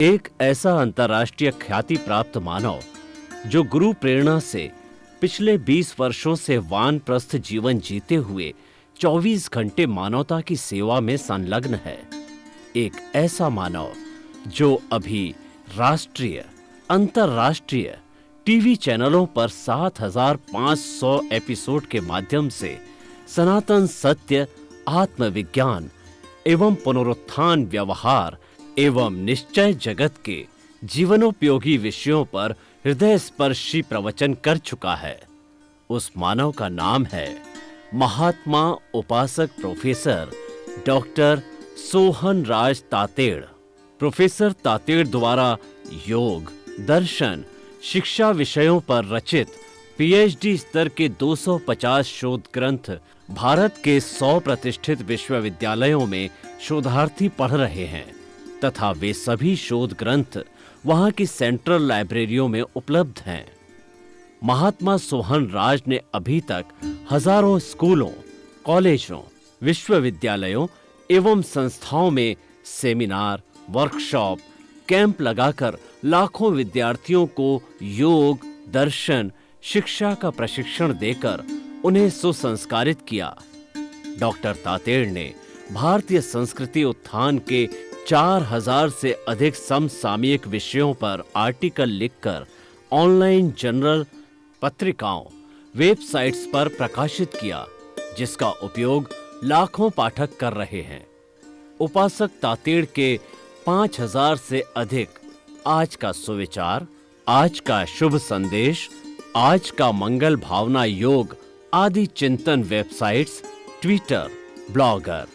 एक ऐसा अंतर्राष्ट्रीय ख्याति प्राप्त मानव जो गुरु प्रेरणा से पिछले 20 वर्षों से वानप्रस्थ जीवन जीते हुए 24 घंटे मानवता की सेवा में संलग्न है। एक ऐसा मानव जो अभी राष्ट्रीय, अंतर्राष्ट्रीय टीवी चैनलों पर 7,500 एपिसोड के माध्यम से सनातन सत्य, आत्मविज्ञान एवं पुनरुत्थान, व्यवहार एवं निश्चय जगत के जीवनोपयोगी विषयों पर हृदय स्पर्शी प्रवचन कर चुका है। उस मानव का नाम है महात्मा उपासक प्रोफेसर डॉक्टर सोहन राज तातेड़। प्रोफेसर तातेड़ द्वारा योग, दर्शन, शिक्षा विषयों पर रचित पीएचडी स्तर के 250 शोध ग्रंथ भारत के 100 प्रतिष्ठित विश्वविद्यालयों में शोधार्थी पढ़ रहे हैं तथा वे सभी शोध ग्रंथ वहां की सेंट्रल लाइब्रेरियों में उपलब्ध हैं। महात्मा सोहन राज ने अभी तक हजारों स्कूलों, कॉलेजों, विश्वविद्यालयों एवं संस्थाओं में सेमिनार, वर्कशॉप, कैंप लगाकर लाखों विद्यार्थियों को योग, दर्शन, शिक्षा का प्रशिक्षण देकर उन्हें सुसंस्कारित किया। डॉक्टर तातेड़ ने भारतीय संस्कृति उत्थान के 4,000 से अधिक समसामयिक विषयों पर आर्टिकल लिखकर ऑनलाइन जर्नल, पत्रिकाओं, वेबसाइट्स पर प्रकाशित किया, जिसका उपयोग लाखों पाठक कर रहे हैं। उपासक तातेड़ के 5,000 से अधिक आज का सुविचार, आज का शुभ संदेश, आज का मंगल भावना योग आदि चिंतन websites, Twitter, blogger,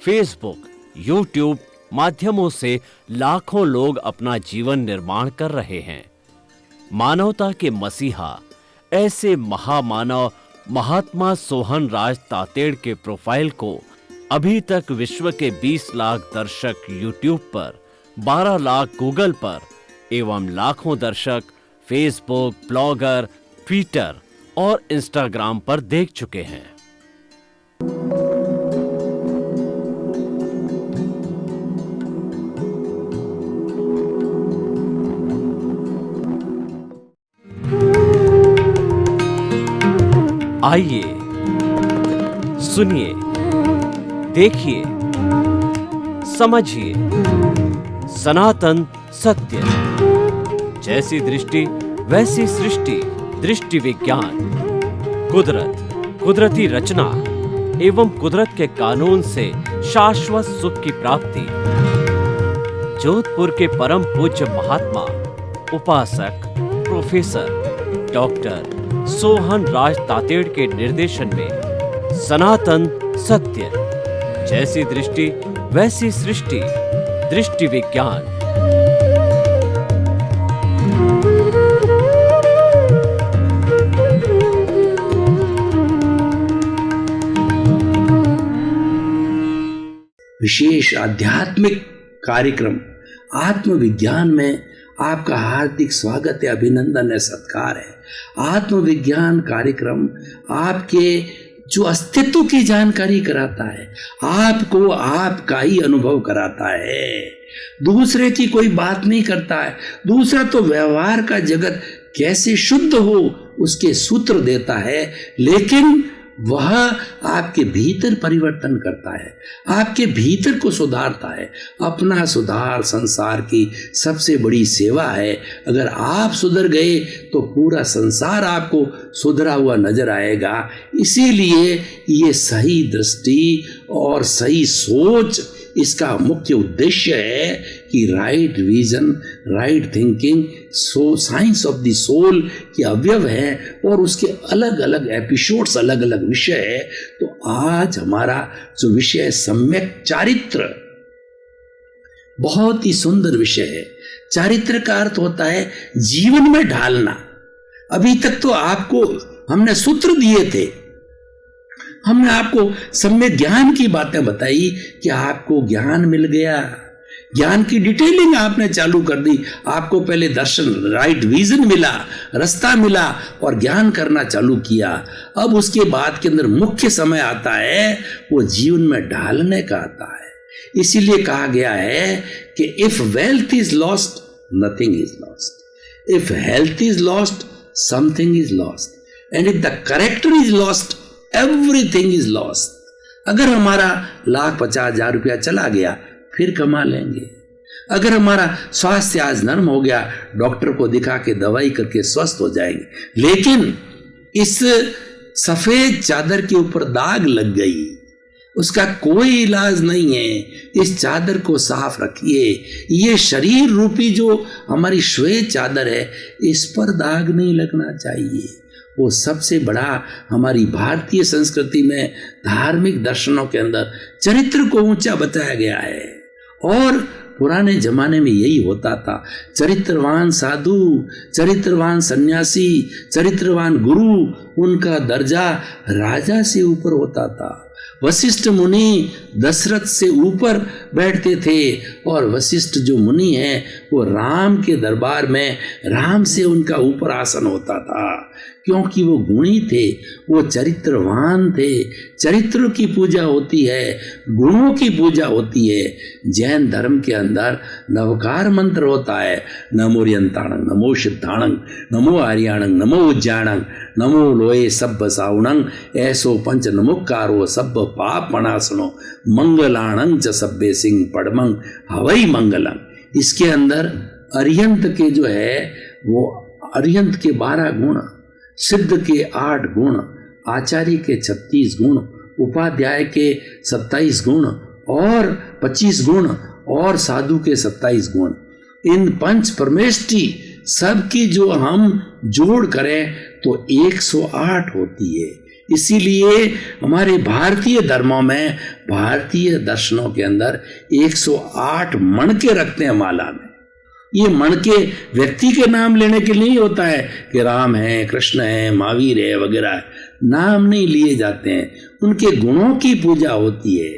Facebook, YouTube माध्यमों से लाखों लोग अपना जीवन निर्माण कर रहे हैं। मानवता के मसीहा ऐसे महामानव महात्मा सोहन राज तातेड़ के प्रोफाइल को अभी तक विश्व के 20 लाख दर्शक यूट्यूब पर, 12 लाख गूगल पर एवं लाखों दर्शक फेसबुक, ब्लॉगर, ट्विटर और इंस्टाग्राम पर देख चुके हैं। आइए, सुनिए, देखिए, समझिए सनातन सत्य। जैसी दृष्टि वैसी सृष्टि, दृष्टि विज्ञान। कुदरत, कुदरती रचना एवं कुदरत के कानून से शाश्वत सुख की प्राप्ति। जोधपुर के परम पूज्य महात्मा उपासक प्रोफेसर डॉक्टर सोहन राज तातेड़ के निर्देशन में सनातन सत्य। जैसी दृष्टि वैसी सृष्टि, दृष्टि विज्ञान। विशेष आध्यात्मिक कार्यक्रम आत्मविज्ञान में आपका हार्दिक स्वागत है, अभिनंदन है, सत्कार है। आत्मविज्ञान कार्यक्रम आपके जो अस्तित्व की जानकारी कराता है, आपको आपका ही अनुभव कराता है, दूसरे की कोई बात नहीं करता है। दूसरा तो व्यवहार का जगत कैसे शुद्ध हो उसके सूत्र देता है, लेकिन वह आपके भीतर परिवर्तन करता है, आपके भीतर को सुधारता है। अपना सुधार संसार की सबसे बड़ी सेवा है। अगर आप सुधर गए तो पूरा संसार आपको सुधरा हुआ नजर आएगा। इसीलिए ये सही दृष्टि और सही सोच इसका मुख्य उद्देश्य है कि right vision, right thinking science of the soul के अवयव है और उसके अलग अलग एपिसोड्स, अलग अलग विषय है। तो आज हमारा जो विषय है सम्यक चारित्र, बहुत ही सुंदर विषय है। चारित्र का अर्थ होता है जीवन में ढालना। अभी तक तो आपको हमने सूत्र दिए थे, हमने आपको सम्यक ज्ञान की बातें बताई कि आपको ज्ञान मिल गया, ज्ञान की डिटेलिंग आपने चालू कर दी। आपको पहले दर्शन, राइट विजन मिला, रास्ता मिला और ज्ञान करना चालू किया। अब उसके बाद के अंदर मुख्य समय आता है वो जीवन में ढालने का आता है। इसीलिए कहा गया है कि if wealth is lost nothing is lost, if health is lost something is lost, and if the character is lost everything is lost. अगर हमारा 1,50,000 रुपया चला गया फिर कमा लेंगे। अगर हमारा स्वास्थ्य आज नर्म हो गया, डॉक्टर को दिखा के दवाई करके स्वस्थ हो जाएंगे। लेकिन इस सफेद चादर के ऊपर दाग लग गई, उसका कोई इलाज नहीं है। इस चादर को साफ रखिए। ये शरीर रूपी जो हमारी श्वेत चादर है, इस पर दाग नहीं लगना चाहिए। वो सबसे बड़ा हमारी भारतीय संस्कृति में धार्मिक दर्शनों के अंदर चरित्र को ऊंचा बताया गया है। और पुराने जमाने में यही होता था। चरित्रवान साधु, चरित्रवान सन्यासी, चरित्रवान गुरु, उनका दर्जा राजा से ऊपर होता था। वशिष्ठ मुनि दशरथ से ऊपर बैठते थे, और वशिष्ठ जो मुनि हैं वो राम के दरबार में राम से उनका ऊपर आसन होता था, क्योंकि वो गुणी थे, वो चरित्रवान थे। चरित्र की पूजा होती है, गुणों की पूजा होती है। जैन धर्म के अंदर नवकार मंत्र होता है, नमो रियंताणं, नमो सिद्धाणं, नमो आर्याणं, नमो उज्जाणं, नमो लोए सब्ब सावणं, ऐसो पंच नमुकारो सब्ब पाप मनासनो, मंगलाणं च सब्बे सिंह पड़मंग हवई मंगलम। इसके अंदर अरियंत के जो है वो अरियंत के 12 गुण, सिद्ध के 8 गुण, आचार्य के 36 गुण, उपाध्याय के 27 गुण और 25 गुण, और साधु के 27 गुण। इन पंच परमेष्टि सबकी जो हम जोड़ करें तो 108 होती है। इसीलिए हमारे भारतीय धर्मों में, भारतीय दर्शनों के अंदर 108 मणके रखते हैं माला में। ये मणके व्यक्ति के नाम लेने के लिए नहीं होता है कि राम है, कृष्ण है, महावीर है वगैरह, नाम नहीं लिए जाते हैं। उनके गुणों की पूजा होती है।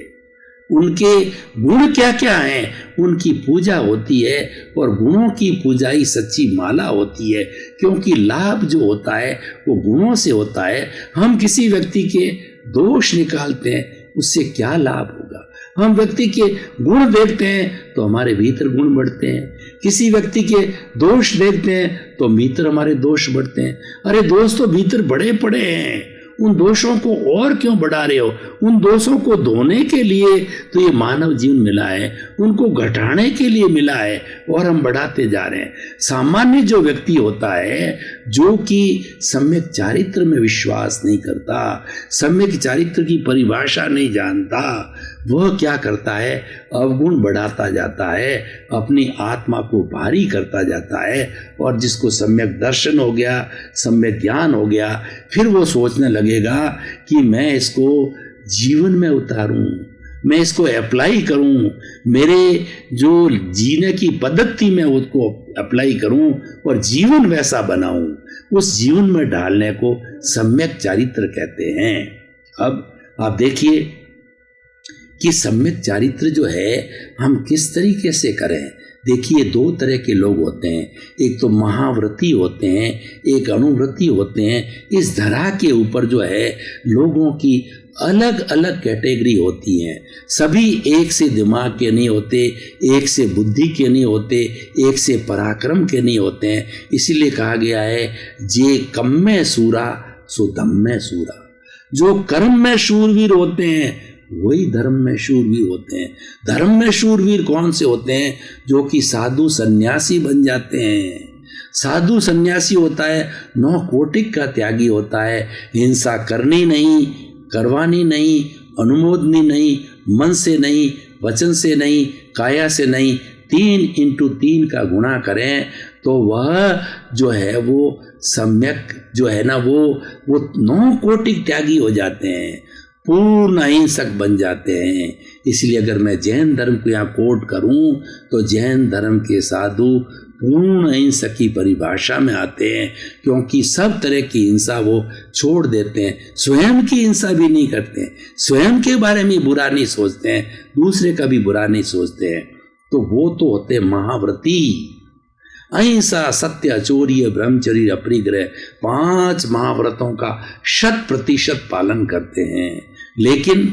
उनके गुण क्या क्या हैं उनकी पूजा होती है, और गुणों की पूजा ही सच्ची माला होती है। क्योंकि लाभ जो होता है वो गुणों से होता है। हम किसी व्यक्ति के दोष निकालते हैं, उससे क्या लाभ होगा? हम व्यक्ति के गुण देखते हैं तो हमारे भीतर गुण बढ़ते हैं। किसी व्यक्ति के दोष देखते हैं तो भीतर हमारे दोष बढ़ते हैं। अरे दोष तो भीतर बड़े पड़े हैं, उन दोषों को और क्यों बढ़ा रहे हो? उन दोषों को धोने के लिए तो ये मानव जीवन मिला है, उनको घटाने के लिए मिला है, और हम बढ़ाते जा रहे हैं। सामान्य जो व्यक्ति होता है, जो कि सम्यक चारित्र में विश्वास नहीं करता, सम्यक चारित्र की परिभाषा नहीं जानता, वह क्या करता है? अवगुण बढ़ाता जाता है, अपनी आत्मा को भारी करता जाता है। और जिसको सम्यक दर्शन हो गया, सम्यक ज्ञान हो गया, फिर वो सोचने लगेगा कि मैं इसको जीवन में उतारूं, मैं इसको अप्लाई करूं, मेरे जो जीने की पद्धति में उसको अप्लाई करूं और जीवन वैसा बनाऊं। उस जीवन में डालने को सम्यक चारित्र कहते हैं। अब आप देखिए कि सम्यक चारित्र जो है हम किस तरीके से करें। देखिए, 2 तरह के लोग होते हैं, एक तो महाव्रती होते हैं, एक अनुव्रती होते हैं। इस धरा के ऊपर जो है लोगों की अलग अलग कैटेगरी होती हैं। सभी एक से दिमाग के नहीं होते, एक से बुद्धि के नहीं होते, एक से पराक्रम के नहीं होते हैं। इसीलिए कहा गया है, जे कम में सूरा सो दम में सूरा। जो कर्म में शूरवीर होते हैं वही धर्म में शूरवीर होते हैं। धर्म में शूरवीर कौन से होते हैं? जो कि साधु सन्यासी बन जाते हैं। साधु सन्यासी होता है 9 कोटिक का त्यागी होता है। हिंसा करनी नहीं, करवानी नहीं, अनुमोदनी नहीं, मन से नहीं, वचन से नहीं, काया से नहीं, 3x3 का गुणा करें तो वह जो है वो सम्यक जो है ना वो 9 कोटिक त्यागी हो जाते हैं, पूर्ण अहिंसक बन जाते हैं। इसलिए अगर मैं जैन धर्म को यहाँ कोट करूं तो जैन धर्म के साधु पूर्ण अहिंसक की परिभाषा में आते हैं, क्योंकि सब तरह की हिंसा वो छोड़ देते हैं। स्वयं की हिंसा भी नहीं करते हैं, स्वयं के बारे में बुरा नहीं सोचते हैं, दूसरे का भी बुरा नहीं सोचते हैं। तो वो तो होते हैं महाव्रती। अहिंसा, सत्य, चौर्य, ब्रह्मचर्य, अपरिग्रह, 5 महाव्रतों का 100% पालन करते हैं। लेकिन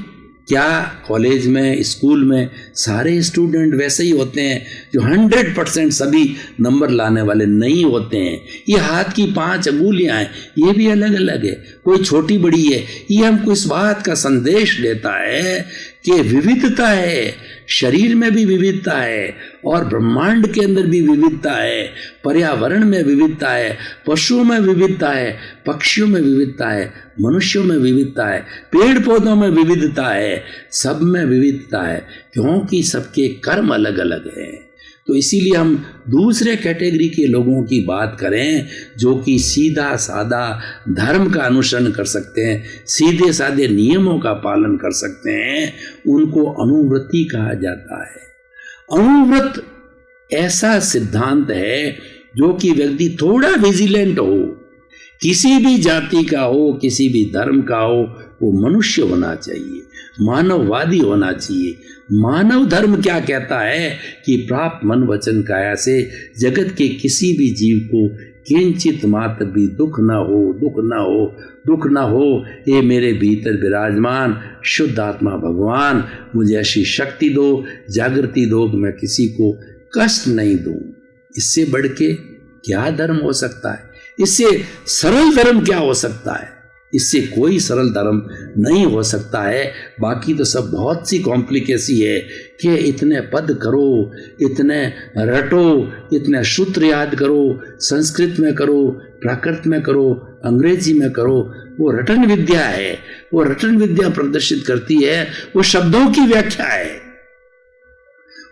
क्या कॉलेज में, स्कूल में सारे स्टूडेंट वैसे ही होते हैं जो 100% सभी नंबर लाने वाले नहीं होते हैं। ये हाथ की 5 अंगुलियां हैं, ये भी अलग अलग है, कोई छोटी बड़ी है। ये हमको इस बात का संदेश देता है कि विविधता है, शरीर में भी विविधता है और ब्रह्मांड के अंदर भी विविधता है, पर्यावरण में विविधता है, पशुओं में विविधता है, पक्षियों में विविधता है, मनुष्यों में विविधता है, पेड़ पौधों में विविधता है, सब में विविधता है, क्योंकि सबके कर्म अलग अलग हैं। तो इसीलिए हम दूसरे कैटेगरी के लोगों की बात करें जो कि सीधा साधा धर्म का अनुसरण कर सकते हैं, सीधे साधे नियमों का पालन कर सकते हैं, उनको अनुव्रती कहा जाता है। अनुव्रत ऐसा सिद्धांत है जो कि व्यक्ति थोड़ा विजिलेंट हो, किसी भी जाति का हो, किसी भी धर्म का हो, वो मनुष्य होना चाहिए, मानववादी होना चाहिए। मानव धर्म क्या कहता है कि प्राप्त मन वचन काया से जगत के किसी भी जीव को किंचित मात्र भी दुख ना हो, दुख ना हो, दुख ना हो। ये मेरे भीतर विराजमान शुद्ध आत्मा भगवान मुझे ऐसी शक्ति दो, जागृति दो कि मैं किसी को कष्ट नहीं दूं। इससे बढ़ के क्या धर्म हो सकता है? इससे सरल धर्म क्या हो सकता है? इससे कोई सरल धर्म नहीं हो सकता है। बाकी तो सब बहुत सी कॉम्प्लिकेसी है कि इतने पद करो, इतने रटो, इतने सूत्र याद करो, संस्कृत में करो, प्राकृत में करो, अंग्रेजी में करो। वो रटन विद्या है, वो रटन विद्या प्रदर्शित करती है, वो शब्दों की व्याख्या है।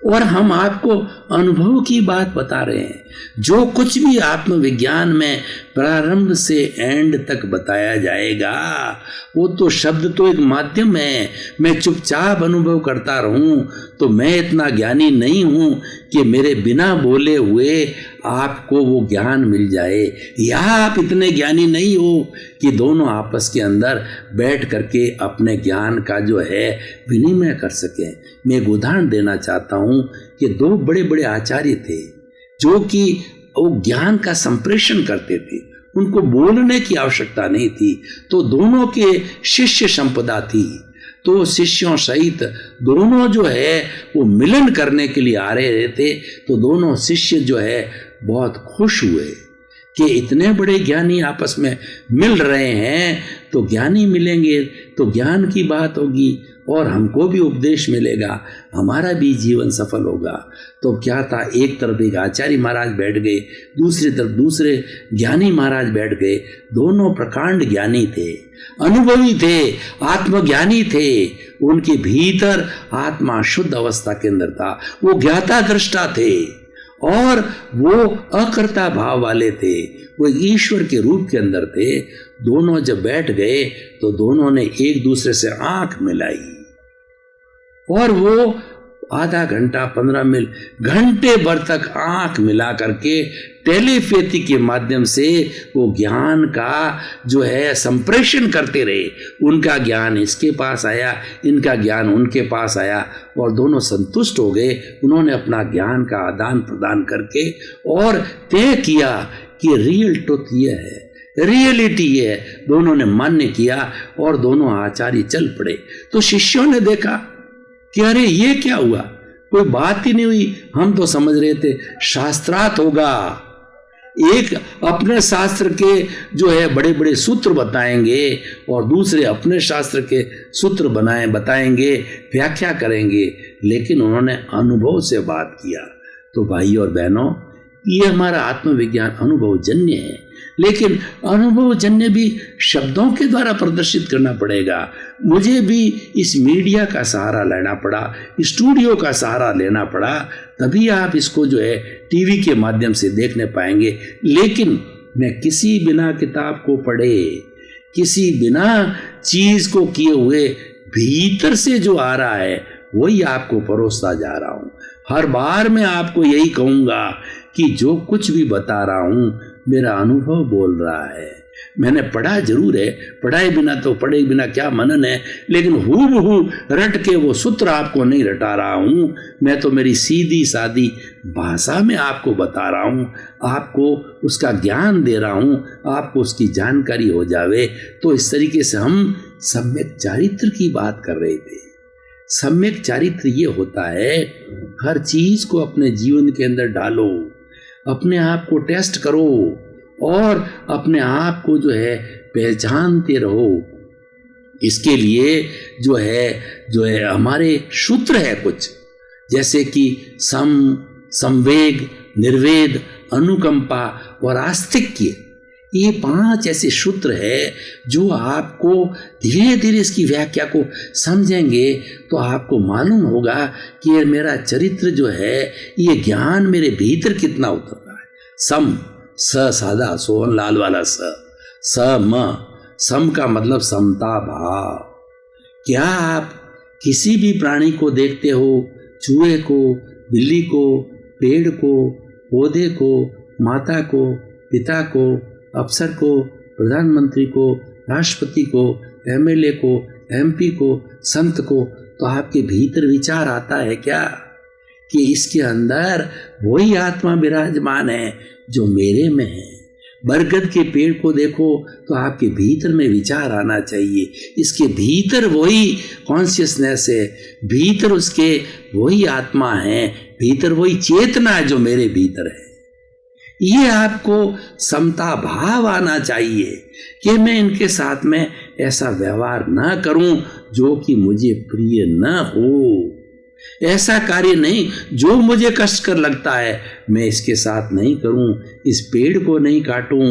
और हम आपको अनुभव की बात बता रहे हैं। जो कुछ भी आत्मविज्ञान में प्रारंभ से एंड तक बताया जाएगा वो तो शब्द तो एक माध्यम है। मैं चुपचाप अनुभव करता रहूं तो मैं इतना ज्ञानी नहीं हूं कि मेरे बिना बोले हुए आपको वो ज्ञान मिल जाए, या आप इतने ज्ञानी नहीं हो कि दोनों आपस के अंदर बैठ करके अपने ज्ञान का जो है विनिमय कर सकें। मैं एक उदाहरण देना चाहता हूं कि 2 बड़े बड़े आचार्य थे जो कि वो ज्ञान का संप्रेषण करते थे, उनको बोलने की आवश्यकता नहीं थी, तो दोनों के शिष्य संपदा थी। तो शिष्यों सहित दोनों जो है वो मिलन करने के लिए आ रहे थे। तो दोनों शिष्य जो है बहुत खुश हुए कि इतने बड़े ज्ञानी आपस में मिल रहे हैं, तो ज्ञानी मिलेंगे तो ज्ञान की बात होगी और हमको भी उपदेश मिलेगा, हमारा भी जीवन सफल होगा। तो क्या था, एक तरफ एक आचार्य महाराज बैठ गए, दूसरी तरफ दूसरे ज्ञानी महाराज बैठ गए। दोनों प्रकांड ज्ञानी थे, अनुभवी थे, आत्मज्ञानी थे। उनके भीतर आत्मा शुद्ध अवस्था के अंदर था, वो ज्ञाता दृष्टा थे और वो अकर्ता भाव वाले थे, वो ईश्वर के रूप के अंदर थे। दोनों जब बैठ गए तो दोनों ने एक दूसरे से आंख मिलाई और वो आधा घंटा 15 मिनट घंटे भर तक आंख मिला करके टेलीपैथी के माध्यम से वो ज्ञान का जो है संप्रेषण करते रहे। उनका ज्ञान इसके पास आया, इनका ज्ञान उनके पास आया और दोनों संतुष्ट हो गए। उन्होंने अपना ज्ञान का आदान प्रदान करके और तय किया कि रियल ट्रुथ ये है, रियलिटी ये है। दोनों ने मान्य किया और दोनों आचार्य चल पड़े। तो शिष्यों ने देखा कि अरे ये क्या हुआ, कोई बात ही नहीं हुई। हम तो समझ रहे थे शास्त्रार्थ होगा, एक अपने शास्त्र के जो है बड़े बड़े सूत्र बताएंगे और दूसरे अपने शास्त्र के सूत्र बताएंगे, व्याख्या करेंगे। लेकिन उन्होंने अनुभव से बात किया। तो भाई और बहनों, ये हमारा आत्मविज्ञान अनुभवजन्य है, लेकिन अनुभवजन्य भी शब्दों के द्वारा प्रदर्शित करना पड़ेगा। मुझे भी इस मीडिया का सहारा लेना पड़ा, स्टूडियो का सहारा लेना पड़ा, तभी आप इसको जो है टीवी के माध्यम से देखने पाएंगे। लेकिन मैं किसी बिना किताब को पढ़े, किसी बिना चीज को किए हुए भीतर से जो आ रहा है वही आपको परोसता जा रहा हूं। हर बार मैं आपको यही कहूंगा कि जो कुछ भी बता रहा हूं मेरा अनुभव बोल रहा है। मैंने पढ़ा जरूर है, पढ़ाए बिना तो पढ़े बिना क्या मनन है, लेकिन हूबहू रट के वो सूत्र आपको नहीं रटा रहा हूं। मैं तो मेरी सीधी सादी भाषा में आपको बता रहा हूं, आपको उसका ज्ञान दे रहा हूं, आपको उसकी जानकारी हो जावे। तो इस तरीके से हम सम्यक चारित्र की बात कर रहे थे। सम्यक चारित्र ये होता है, हर चीज को अपने जीवन के अंदर डालो, अपने आप को टेस्ट करो और अपने आप को जो है पहचानते रहो। इसके लिए जो है हमारे सूत्र है कुछ, जैसे कि संवेग, निर्वेद, अनुकंपा और आस्तिक्य। ये 5 ऐसे सूत्र है जो आपको धीरे धीरे इसकी व्याख्या को समझेंगे तो आपको मालूम होगा कि ये मेरा चरित्र जो है, ये ज्ञान मेरे भीतर कितना उतर रहा है। स सादा सोहन लाल वाला सम का मतलब समता भाव। क्या आप किसी भी प्राणी को देखते हो, चूहे को, बिल्ली को, पेड़ को, पौधे को, माता को, पिता को, अफसर को, प्रधानमंत्री को, राष्ट्रपति को, एमएलए को, एमपी को, संत को, तो आपके भीतर विचार आता है क्या कि इसके अंदर वही आत्मा विराजमान है जो मेरे में है। बरगद के पेड़ को देखो तो आपके भीतर में विचार आना चाहिए, इसके भीतर वही कॉन्शियसनेस है, भीतर उसके वही आत्मा है, भीतर वही चेतना है जो मेरे भीतर है। ये आपको समता भाव आना चाहिए कि मैं इनके साथ में ऐसा व्यवहार ना करूं जो कि मुझे प्रिय न हो, ऐसा कार्य नहीं जो मुझे कष्टकर लगता है मैं इसके साथ नहीं करूं, इस पेड़ को नहीं काटूं,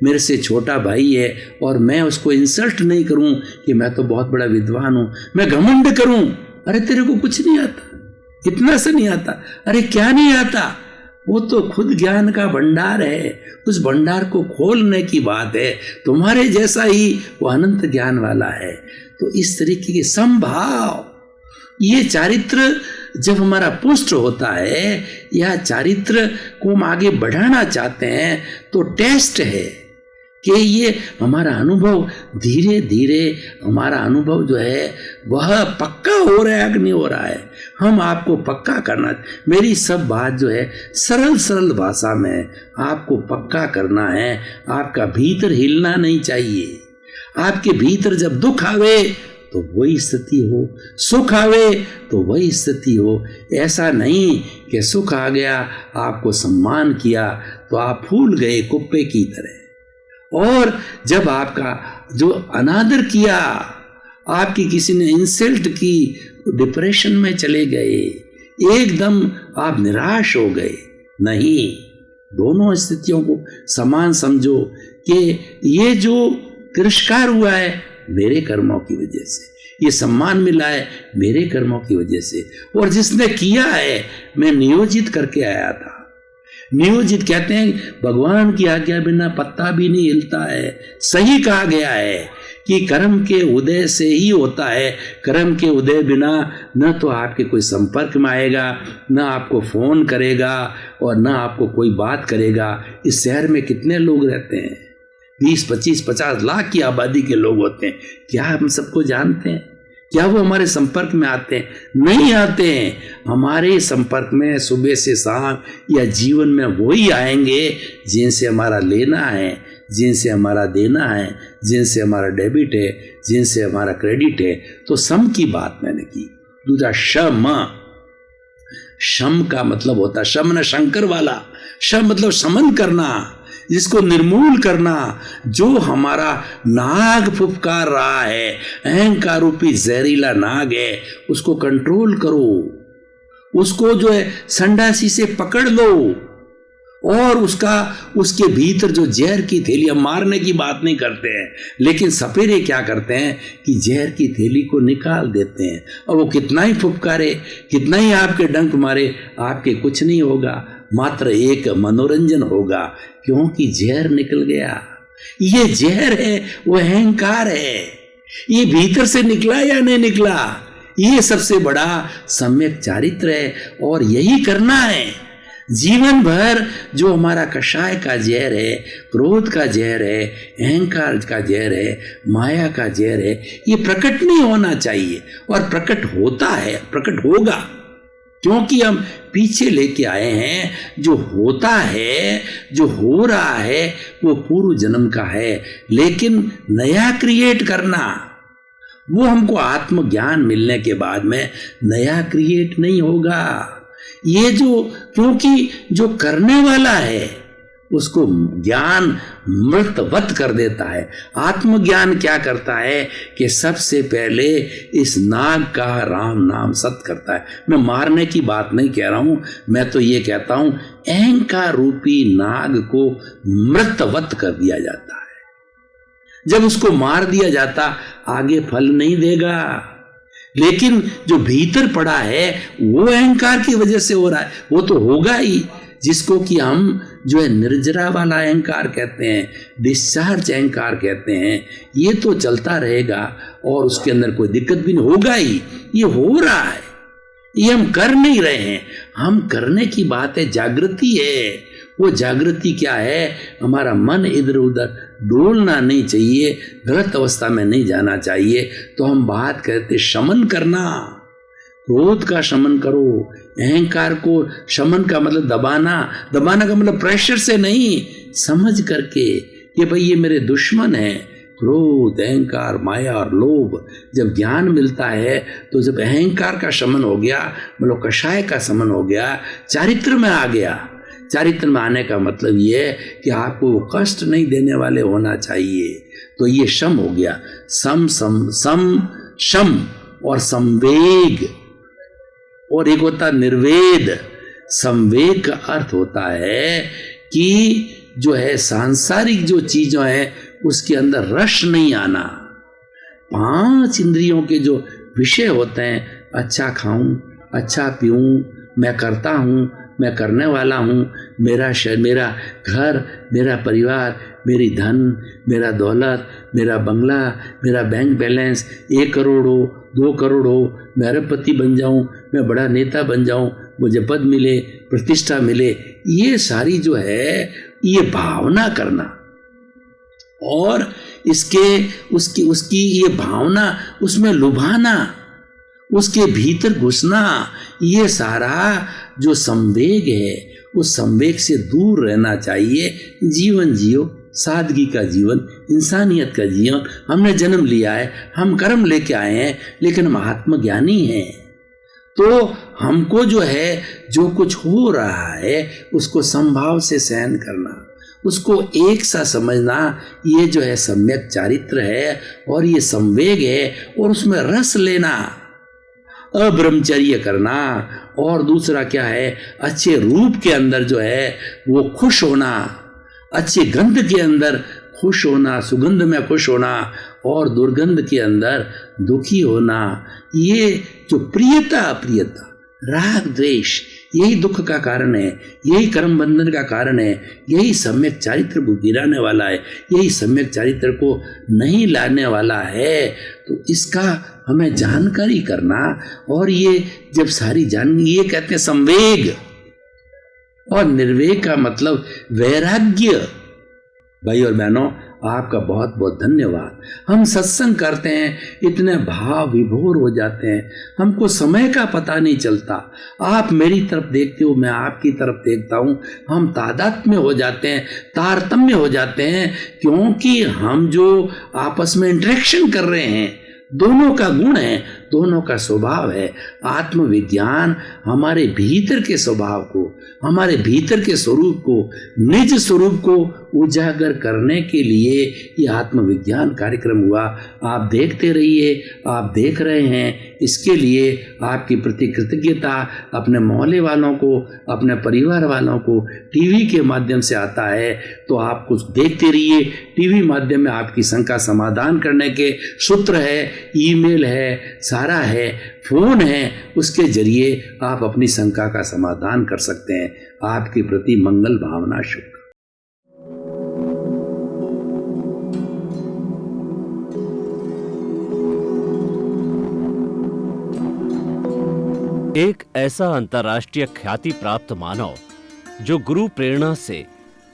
मेरे से छोटा भाई है और मैं उसको इंसल्ट नहीं करूं कि मैं तो बहुत बड़ा विद्वान हूं, मैं घमंड करूं। अरे तेरे को कुछ नहीं आता, इतना सा नहीं आता, अरे क्या नहीं आता, वो तो खुद ज्ञान का भंडार है, उस भंडार को खोलने की बात है। तुम्हारे जैसा ही वो अनंत ज्ञान वाला है। तो इस तरीके के संभाव, ये चारित्र जब हमारा पुष्ट होता है या चारित्र को हम आगे बढ़ाना चाहते हैं तो टेस्ट है कि ये हमारा अनुभव धीरे धीरे, हमारा अनुभव जो है वह पक्का हो रहा है कि नहीं हो रहा है। हम आपको पक्का करना, मेरी सब बात जो है सरल सरल भाषा में आपको पक्का करना है। आपका भीतर हिलना नहीं चाहिए। आपके भीतर जब दुख आवे तो वही स्थिति हो, सुख आवे तो वही स्थिति हो। ऐसा नहीं कि सुख आ गया, आपको सम्मान किया तो आप फूल गए कुप्पे की तरह, और जब आपका जो अनादर किया, आपकी किसी ने इंसल्ट की, डिप्रेशन में चले गए, एकदम आप निराश हो गए। नहीं, दोनों स्थितियों को समान समझो कि ये जो तिरस्कार हुआ है मेरे कर्मों की वजह से, ये सम्मान मिला है मेरे कर्मों की वजह से, और जिसने किया है मैं नियोजित करके आया था। नियोजित कहते हैं भगवान की आज्ञा बिना पत्ता भी नहीं हिलता है। सही कहा गया है कि कर्म के उदय से ही होता है, कर्म के उदय बिना न तो आपके कोई संपर्क में आएगा, न आपको फोन करेगा और न आपको कोई बात करेगा। इस शहर में कितने लोग रहते हैं? 20, 25, 50 लाख की आबादी के लोग होते हैं। क्या हम सबको जानते हैं? क्या वो हमारे संपर्क में आते हैं? नहीं आते हैं। हमारे संपर्क में सुबह से शाम या जीवन में वही आएंगे जिनसे हमारा लेना है, जिनसे हमारा देना है, जिनसे हमारा डेबिट है, जिनसे हमारा क्रेडिट है। तो सम की बात मैंने की। दूसरा शम का मतलब होता है शम न शंकर वाला। शम मतलब शमन करना, जिसको निर्मूल करना। जो हमारा नाग फुफकार रहा है, अहंकार रूपी जहरीला नाग है, उसको कंट्रोल करो, उसको जो है संडासी से पकड़ लो, और उसके भीतर जो जहर की थैली, हम मारने की बात नहीं करते हैं, लेकिन सपेरे क्या करते हैं कि जहर की थैली को निकाल देते हैं, और वो कितना ही फुफकारे, कितना ही आपके डंक मारे, आपके कुछ नहीं होगा, मात्र एक मनोरंजन होगा, क्योंकि जहर निकल गया। ये जहर है, वो अहंकार है। ये भीतर से निकला या नहीं निकला, ये सबसे बड़ा सम्यक चारित्र है। और यही करना है जीवन भर। जो हमारा कषाय का जहर है, क्रोध का जहर है, अहंकार का जहर है, माया का जहर है, ये प्रकट नहीं होना चाहिए। और प्रकट होता है, प्रकट होगा, क्योंकि हम पीछे लेके आए हैं। जो होता है, जो हो रहा है, वो पूर्व जन्म का है। लेकिन नया क्रिएट करना, वो हमको आत्मज्ञान मिलने के बाद में नया क्रिएट नहीं होगा। ये जो, क्योंकि जो करने वाला है उसको ज्ञान मृतवत कर देता है। आत्मज्ञान क्या करता है कि सबसे पहले इस नाग का राम नाम सत करता है। मैं मारने की बात नहीं कह रहा हूं, मैं तो ये कहता हूं अहंकार रूपी नाग को मृतवत कर दिया जाता है। जब उसको मार दिया जाता आगे फल नहीं देगा, लेकिन जो भीतर पड़ा है वो अहंकार की वजह से हो रहा है, वो तो होगा ही, जिसको कि हम जो है निर्जरा वाला अहंकार कहते हैं, डिस्चार्ज अहंकार कहते हैं। ये तो चलता रहेगा और उसके अंदर कोई दिक्कत भी नहीं होगा ही। ये हो रहा है, ये हम कर नहीं रहे हैं। हम करने की बात है, जागृति है। वो जागृति क्या है? हमारा मन इधर उधर डोलना नहीं चाहिए, गलत अवस्था में नहीं जाना चाहिए। तो हम बात करते शमन करना, क्रोध का शमन करो, अहंकार को शमन का मतलब दबाना, दबाना का मतलब प्रेशर से नहीं, समझ करके कि भाई ये मेरे दुश्मन है। क्रोध, अहंकार, माया और लोभ। जब ज्ञान मिलता है तो जब अहंकार का शमन हो गया, मतलब कषाय का शमन हो गया, चारित्र में आ गया। चारित्र में आने का मतलब ये है कि आपको कष्ट नहीं देने वाले होना चाहिए। तो ये शम हो गया, सम सम सम शम और संवेग, और एक होता निर्वेद। संवेग का अर्थ होता है कि जो है सांसारिक जो चीजें हैं उसके अंदर रस नहीं आना। 5 इंद्रियों के जो विषय होते हैं, अच्छा खाऊं, अच्छा पीऊं, मैं करता हूं, मैं करने वाला हूं, मेरा घर, मेरा परिवार, मेरी धन, मेरा दौलत, मेरा बंगला, मेरा बैंक बैलेंस 1 करोड़ हो, 2 करोड़ हो, मैं अरबपति बन जाऊं, मैं बड़ा नेता बन जाऊं, मुझे पद मिले, प्रतिष्ठा मिले, ये सारी जो है ये भावना करना और उसकी ये भावना उसमें लुभाना, उसके भीतर घुसना, ये सारा जो संवेग है उस संवेग से दूर रहना चाहिए। जीवन जियो, सादगी का जीवन, इंसानियत का जीवन। हमने जन्म लिया है, हम कर्म लेके आए हैं, लेकिन हम आत्मज्ञानी हैं। तो हमको जो है जो कुछ हो रहा है उसको संभाव से सहन करना, उसको एक सा समझना, ये जो है सम्यक चारित्र है और ये संवेग है, और उसमें रस लेना, अब्रह्मचर्य करना। और दूसरा क्या है? अच्छे रूप के अंदर जो है वो खुश होना, अच्छे गंध के अंदर खुश होना, सुगंध में खुश होना, और दुर्गंध के अंदर दुखी होना। ये जो प्रियता अप्रियता, राग द्वेष, यही दुख का कारण है, यही कर्म बंधन का कारण है, यही सम्यक चारित्र को गिराने वाला है, यही सम्यक चारित्र को नहीं लाने वाला है। तो इसका हमें जानकारी करना, और ये जब सारी ये कहते हैं संवेग, और निर्वेग का मतलब वैराग्य। भाई और बहनों, आपका बहुत बहुत धन्यवाद। हम सत्संग करते हैं, इतने भाव विभोर हो जाते हैं, हमको समय का पता नहीं चलता। आप मेरी तरफ देखते हो, मैं आपकी तरफ देखता हूं, हम तादात्म्य हो जाते हैं, तारतम्य हो जाते हैं, क्योंकि हम जो आपस में इंटरेक्शन कर रहे हैं, दोनों का गुण है, दोनों का स्वभाव है। आत्मविज्ञान हमारे भीतर के स्वभाव को, हमारे भीतर के स्वरूप को, निज स्वरूप को उजागर करने के लिए ये आत्मविज्ञान कार्यक्रम हुआ। आप देखते रहिए, आप देख रहे हैं, इसके लिए आपकी प्रति कृतज्ञता अपने मोहल्ले वालों को, अपने परिवार वालों को टीवी के माध्यम से आता है। तो आप कुछ देखते रहिए। टीवी माध्यम में आपकी शंका समाधान करने के सूत्र है, ईमेल है, सारा है, फोन है, उसके जरिए आप अपनी शंका का समाधान कर सकते हैं। आपके प्रति मंगल भावना शुभ। एक ऐसा अंतर्राष्ट्रीय ख्याति प्राप्त मानव जो गुरु प्रेरणा से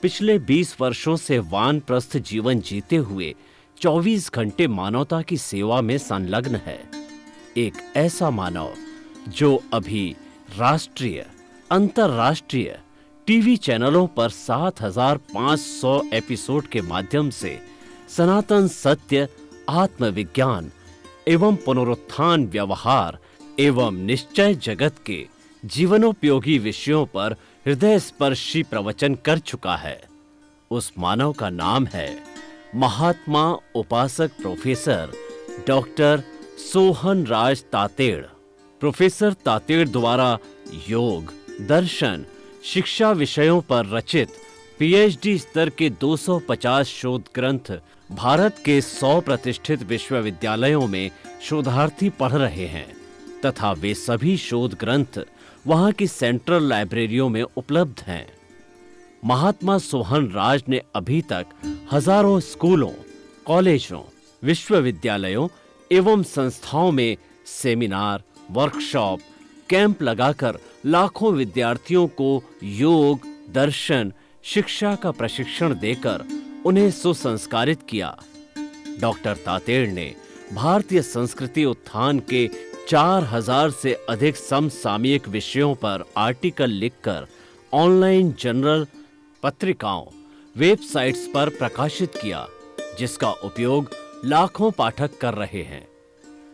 पिछले 20 वर्षों से वानप्रस्थ जीवन जीते हुए 24 घंटे मानवता की सेवा में संलग्न है। एक ऐसा मानव जो अभी राष्ट्रीय, अंतर्राष्ट्रीय टीवी चैनलों पर 7,500 एपिसोड के माध्यम से सनातन सत्य, आत्मविज्ञान, एवं पुनरुत्थान व्यवहार एवं निश्चय जगत के जीवनोपयोगी विषयों पर हृदय स्पर्शी प्रवचन कर चुका है। उस मानव का नाम है महात्मा उपासक प्रोफेसर डॉक्टर सोहन राज तातेड़। प्रोफेसर तातेड़ द्वारा योग, दर्शन, शिक्षा विषयों पर रचित पीएचडी स्तर के 250 शोध ग्रंथ भारत के 100 प्रतिष्ठित विश्वविद्यालयों में शोधार्थी पढ़ रहे हैं तथा वे सभी शोध ग्रंथ वहां की सेंट्रल लाइब्रेरियों में उपलब्ध हैं। महात्मा सोहन राज ने अभी तक हजारों स्कूलों, कॉलेजों, विश्वविद्यालयों एवं संस्थाओं में सेमिनार, वर्कशॉप, कैंप लगाकर लाखों विद्यार्थियों को योग, दर्शन, शिक्षा का प्रशिक्षण देकर उन्हें सुसंस्कारित किया। डॉक्टर तातेड़ ने भारतीय संस्कृति उत्थान के 4000 से अधिक समसामयिक विषयों पर आर्टिकल लिखकर ऑनलाइन जर्नल, पत्रिकाओं, वेबसाइट्स पर प्रकाशित किया, जिसका उपयोग लाखों पाठक कर रहे हैं।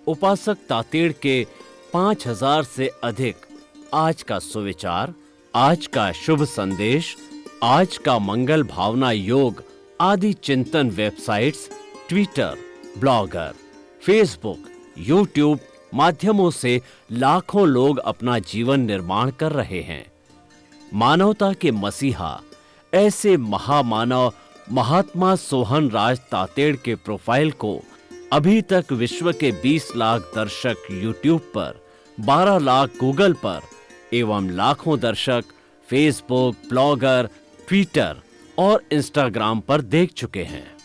उपासक तातेड़ के 5000 से अधिक आज का सुविचार, आज का शुभ संदेश, आज का मंगल भावना योग आदि चिंतन websites, Twitter, blogger, Facebook, YouTube माध्यमों से लाखों लोग अपना जीवन निर्माण कर रहे हैं। मानवता के मसीहा ऐसे महामानव महात्मा सोहन राज तातेड़ के प्रोफाइल को अभी तक विश्व के 20 लाख दर्शक यूट्यूब पर, 12 लाख गूगल पर एवं लाखों दर्शक फेसबुक, ब्लॉगर, ट्विटर और इंस्टाग्राम पर देख चुके हैं।